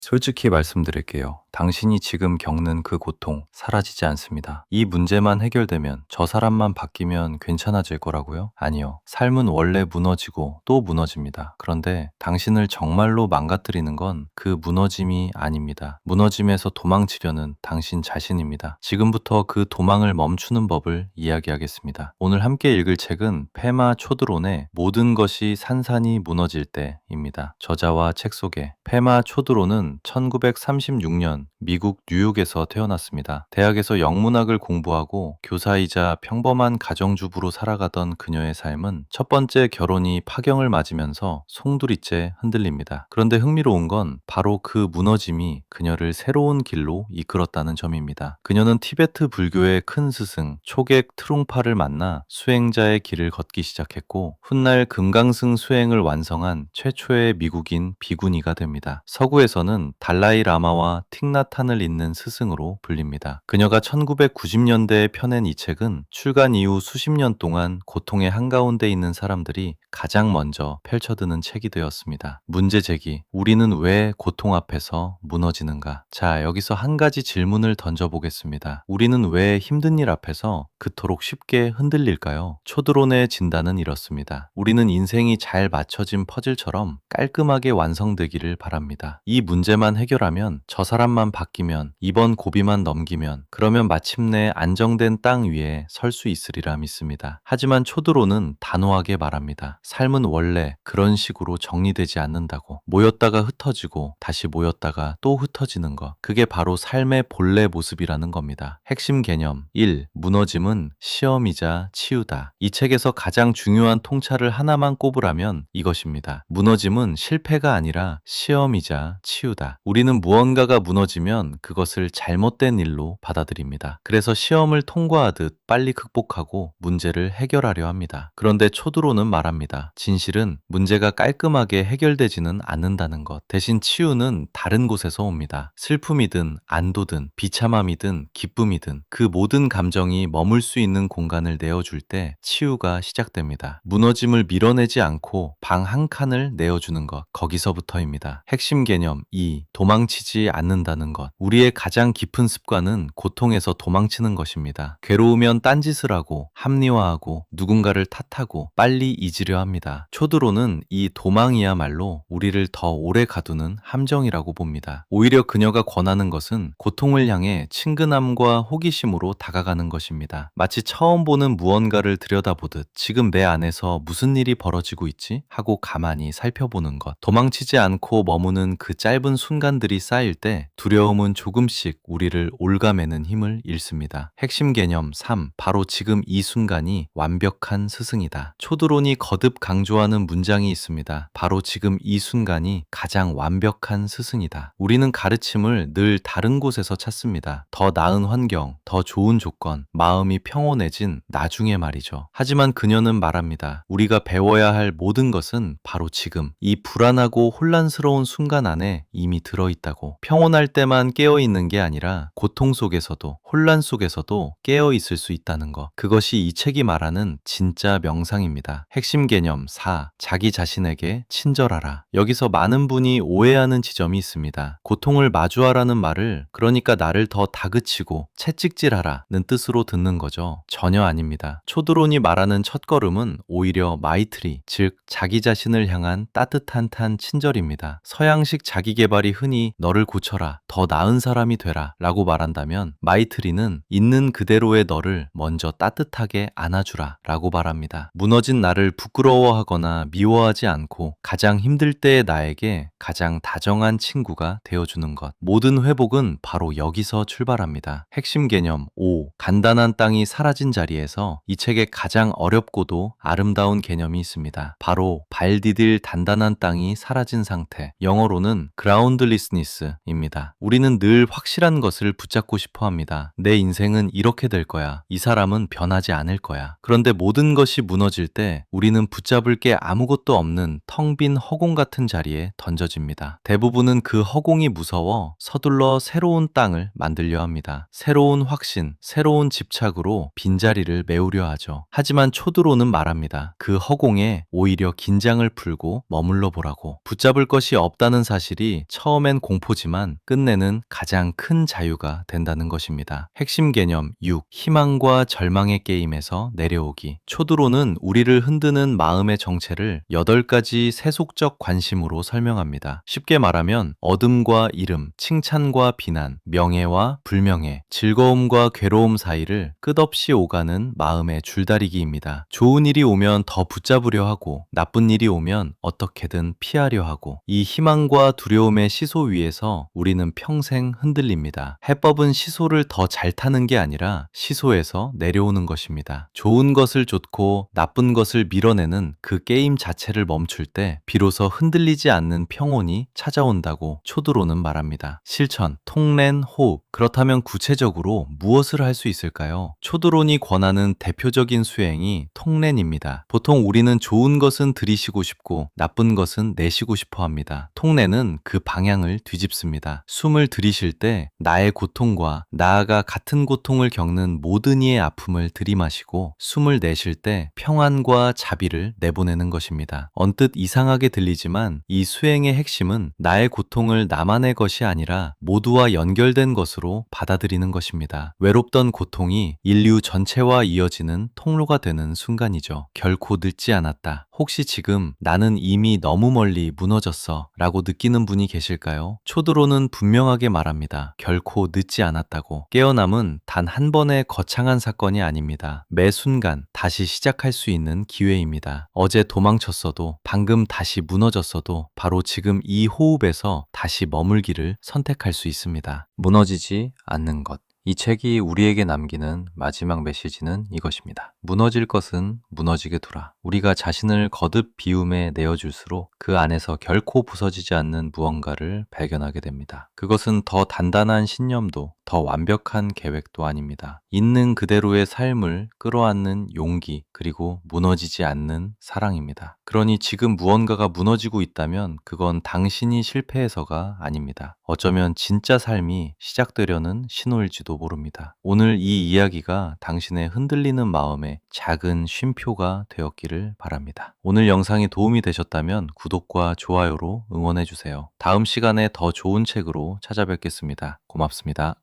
솔직히 말씀드릴게요. 당신이 지금 겪는 그 고통 사라지지 않습니다. 이 문제만 해결되면 저 사람만 바뀌면 괜찮아질 거라고요? 아니요. 삶은 원래 무너지고 또 무너집니다. 그런데 당신을 정말로 망가뜨리는 건 그 무너짐이 아닙니다. 무너짐에서 도망치려는 당신 자신입니다. 지금부터 그 도망을 멈추는 법을 이야기하겠습니다. 오늘 함께 읽을 책은 페마 초드론의 모든 것이 산산이 무너질 때입니다. 저자와 책 소개. 페마 초드론은 1936년 미국 뉴욕에서 태어났습니다. 대학에서 영문학을 공부하고 교사이자 평범한 가정주부로 살아가던 그녀의 삶은 첫 번째 결혼이 파경을 맞으면서 송두리째 흔들립니다. 그런데 흥미로운 건 바로 그 무너짐이 그녀를 새로운 길로 이끌었다는 점입니다. 그녀는 티베트 불교의 큰 스승 초객 트룽파를 만나 수행자의 길을 걷기 시작했고 훗날 금강승 수행을 완성한 최초의 미국인 비구니가 됩니다. 서구에서는 달라이 라마와 틱나탄을 잇는 스승으로 불립니다. 그녀가 1990년대에 펴낸 이 책은 출간 이후 수십 년 동안 고통의 한가운데 있는 사람들이 가장 먼저 펼쳐드는 책이 되었습니다. 문제 제기. 우리는 왜 고통 앞에서 무너지는가? 자, 여기서 한 가지 질문을 던져보겠습니다. 우리는 왜 힘든 일 앞에서 그토록 쉽게 흔들릴까요? 초드론의 진단은 이렇습니다. 우리는 인생이 잘 맞춰진 퍼즐처럼 깔끔하게 완성되기를 바랍니다. 이 문제만 해결하면, 저 사람만 바뀌면, 이번 고비만 넘기면, 그러면 마침내 안정된 땅 위에 설 수 있으리라 믿습니다. 하지만 초드론은 단호하게 말합니다. 삶은 원래 그런 식으로 정리되지 않는다고. 모였다가 흩어지고 다시 모였다가 또 흩어지는 것. 그게 바로 삶의 본래 모습이라는 겁니다. 핵심 개념 1. 무너짐은 시험이자 치유다. 이 책에서 가장 중요한 통찰을 하나만 꼽으라면 이것입니다. 무너짐은 실패가 아니라 시험이자 치유다. 우리는 무언가가 무너지면 그것을 잘못된 일로 받아들입니다. 그래서 시험을 통과하듯 빨리 극복하고 문제를 해결하려 합니다. 그런데 초드로는 말합니다. 진실은 문제가 깔끔하게 해결되지는 않는다는 것. 대신 치유는 다른 곳에서 옵니다. 슬픔이든 안도든 비참함이든 기쁨이든 그 모든 감정이 머물 수 있는 공간을 내어줄 때 치유가 시작됩니다. 무너짐을 밀어내지 않고 방 한 칸을 내어주는 것. 거기서부터입니다. 핵심 개념 2. 도망치지 않는다는 것. 우리의 가장 깊은 습관은 고통에서 도망치는 것입니다. 괴로우면 딴짓을 하고 합리화하고 누군가를 탓하고 빨리 잊으려 합니다. 초드로는 이 도망이야말로 우리를 더 오래 가두는 함정이라고 봅니다. 오히려 그녀가 권하는 것은 고통을 향해 친근함과 호기심으로 다가가는 것입니다. 마치 처음 보는 무언가를 들여다보듯 지금 내 안에서 무슨 일이 벌어지고 있지? 하고 가만히 살펴보는 것. 도망치지 않고 머무는 그 짧은 순간들이 쌓일 때 두려움은 조금씩 우리를 올가매는 힘을 잃습니다. 핵심 개념 3. 바로 지금 이 순간이 완벽한 스승이다. 초드론이 거듭 강조하는 문장이 있습니다. 바로 지금 이 순간이 가장 완벽한 스승이다. 우리는 가르침을 늘 다른 곳에서 찾습니다. 더 나은 환경, 더 좋은 조건, 마음이 평온해진 나중에 말이죠. 하지만 그녀는 말합니다. 우리가 배워야 할 모든 것은 바로 지금 이 불안하고 혼란스러운 순간 안에 이미 들어있다고. 평온할 때만 깨어있는 게 아니라 고통 속에서도 혼란 속에서도 깨어있을 수 있다는 것. 그것이 이 책이 말하는 진짜 명상입니다. 핵심 개념 4. 자기 자신에게 친절하라. 여기서 많은 분이 오해하는 지점이 있습니다. 고통을 마주하라는 말을 그러니까 나를 더 다그치고 채찍질하라는 뜻으로 듣는 거죠. 전혀 아닙니다. 초드론이 말하는 첫걸음은 오히려 마이트리, 즉 자기 자신을 향한 따뜻한 친절입니다. 서양식 자기계발이 흔히 너를 고쳐라, 더 나은 사람이 되라 라고 말한다면 마이트리는 있는 그대로의 너를 먼저 따뜻하게 안아주라 라고 말합니다. 무너진 나를 부끄러워하거나 미워하지 않고 가장 힘들 때의 나에게 가장 다정한 친구가 되어주는 것. 모든 회복은 바로 여기서 출발합니다. 핵심 개념 5. 간단한 땅이 사라진 자리에서 이 책에 가장 어렵고도 아름다운 개념이 있습니다. 바로 발 디딜 단단한 땅이 사라진 상태. 영어로는 groundlessness입니다. 우리는 늘 확실한 것을 붙잡고 싶어 합니다. 내 인생은 이렇게 될 거야. 이 사람은 변하지 않을 거야. 그런데 모든 것이 무너질 때 우리는 붙잡을 게 아무것도 없는 텅 빈 허공 같은 자리에 던져집니다. 대부분은 그 허공이 무서워 서둘러 새로운 땅을 만들려 합니다. 새로운 확신, 새로운 집착으로 빈자리를 메우려 하죠. 하지만 초드로는 말합니다. 그 허공에 오히려 긴장을 풀고 머물러 보라고. 붙잡을 것이 없다는 사실이 처음엔 공포지만 끝내는 가장 큰 자유가 된다는 것입니다. 핵심 개념 6. 희망과 절망의 게임에서 내려오기. 초드로는 우리를 흔드는 마음의 정체를 8가지 세속적 관심으로 설명합니다. 쉽게 말하면 어둠과 이름, 칭찬과 비난, 명예와 불명예, 즐거움과 괴로움 사이를 끝없이 오가는 마음의 줄다리기입니다. 좋은 일이 오면 더 붙잡으려 하고 나쁜 일이 오면 어떻게든 피하려 하고 이 희망과 두려움의 시소 위에서 우리는 평생 흔들립니다. 해법은 시소를 더 잘 타는 게 아니라 시소에서 내려오는 것입니다. 좋은 것을 좇고 나쁜 것을 밀어내는 그 게임 자체를 멈출 때 비로소 흔들리지 않는 평온이 찾아온다고 초드로는 말합니다. 실천, 통렌, 호흡. 그렇다면 구체적으로 무엇을 할 수 있을까요? 초드론이 권하는 대표적인 수행이 통렌입니다. 보통 우리는 좋은 것은 들이쉬고 싶고 나쁜 것은 내쉬고 싶어 합니다. 통렌은 그 방향을 뒤집습니다. 숨을 들이쉴 때 나의 고통과 나아가 같은 고통을 겪는 모든 이의 아픔을 들이마시고 숨을 내쉴 때 평안과 자비를 내보내는 것입니다. 언뜻 이상하게 들리지만 이 수행의 핵심은 나의 고통을 나만의 것이 아니라 모두와 연결된 것으로 받아들이는 것입니다. 외롭던 고통이 인류 전체와 이어지는 통로가 되는 순간이죠. 결코 늦지 않았다. 혹시 지금 나는 이미 너무 멀리 무너졌어 라고 느끼는 분이 계실까요? 초드로는 분명하게 말합니다. 결코 늦지 않았다고. 깨어남은 단 한 번의 거창한 사건이 아닙니다. 매 순간 다시 시작할 수 있는 기회입니다. 어제 도망쳤어도 방금 다시 무너졌어도 바로 지금 이 호흡에서 다시 머물기를 선택할 수 있습니다. 무너지지 않는 것. 이 책이 우리에게 남기는 마지막 메시지는 이것입니다. 무너질 것은 무너지게 두라. 우리가 자신을 거듭 비움에 내어줄수록 그 안에서 결코 부서지지 않는 무언가를 발견하게 됩니다. 그것은 더 단단한 신념도 더 완벽한 계획도 아닙니다. 있는 그대로의 삶을 끌어안는 용기 그리고 무너지지 않는 사랑입니다. 그러니 지금 무언가가 무너지고 있다면 그건 당신이 실패해서가 아닙니다. 어쩌면 진짜 삶이 시작되려는 신호일지도 모릅니다. 오늘 이 이야기가 당신의 흔들리는 마음에 작은 쉼표가 되었기를 바랍니다. 오늘 영상이 도움이 되셨다면 구독과 좋아요로 응원해주세요. 다음 시간에 더 좋은 책으로 찾아뵙겠습니다. 고맙습니다.